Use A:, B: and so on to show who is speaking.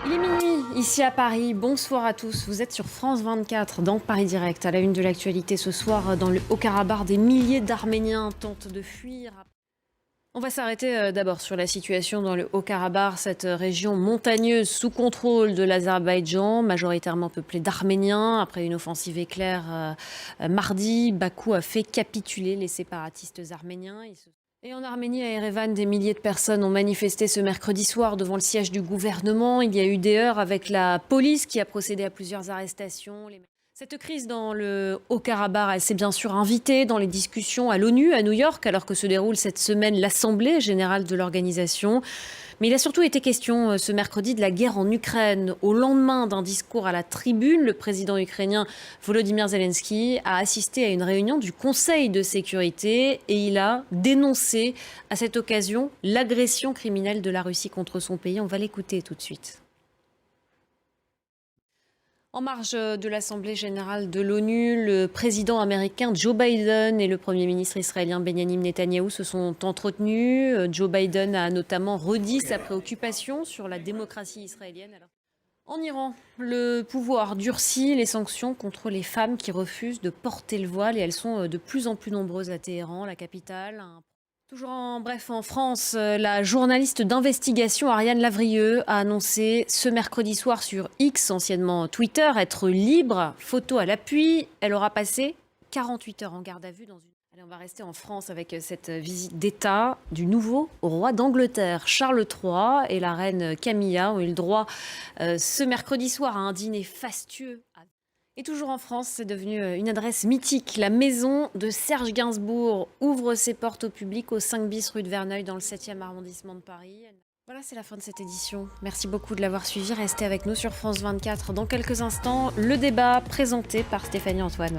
A: Il est minuit, ici à Paris. Bonsoir à tous. Vous êtes sur France 24, dans Paris Direct. À la une de l'actualité ce soir, dans le Haut-Karabakh, des milliers d'Arméniens tentent de fuir. On va s'arrêter d'abord sur la situation dans le Haut-Karabakh, cette région montagneuse sous contrôle de l'Azerbaïdjan, majoritairement peuplée d'Arméniens. Après une offensive éclair mardi, Bakou a fait capituler les séparatistes arméniens. Et en Arménie, à Erevan, des milliers de personnes ont manifesté ce mercredi soir devant le siège du gouvernement. Il y a eu des heurts avec la police qui a procédé à plusieurs arrestations. Cette crise dans le Haut-Karabakh, elle s'est bien sûr invitée dans les discussions à l'ONU, à New York, alors que se déroule cette semaine l'Assemblée générale de l'organisation. Mais il a surtout été question ce mercredi de la guerre en Ukraine. Au lendemain d'un discours à la tribune, le président ukrainien Volodymyr Zelensky a assisté à une réunion du Conseil de sécurité et il a dénoncé à cette occasion l'agression criminelle de la Russie contre son pays. On va l'écouter tout de suite. En marge de l'Assemblée générale de l'ONU, le président américain Joe Biden et le Premier ministre israélien Benjamin Netanyahou se sont entretenus. Joe Biden a notamment redit sa préoccupation sur la démocratie israélienne. En Iran, le pouvoir durcit les sanctions contre les femmes qui refusent de porter le voile et elles sont de plus en plus nombreuses à Téhéran, la capitale. Toujours en France, la journaliste d'investigation Ariane Lavrieux a annoncé ce mercredi soir sur X, anciennement Twitter, être libre, photo à l'appui. Elle aura passé 48 heures en garde à vue dans une... Allez, on va rester en France avec cette visite d'État du nouveau roi d'Angleterre. Charles III et la reine Camilla ont eu le droit ce mercredi soir à un dîner fastueux. Et toujours en France, c'est devenu une adresse mythique. La maison de Serge Gainsbourg ouvre ses portes au public au 5 bis rue de Verneuil dans le 7e arrondissement de Paris. Voilà, c'est la fin de cette édition. Merci beaucoup de l'avoir suivi. Restez avec nous sur France 24. Dans quelques instants, le débat présenté par Stéphanie Antoine.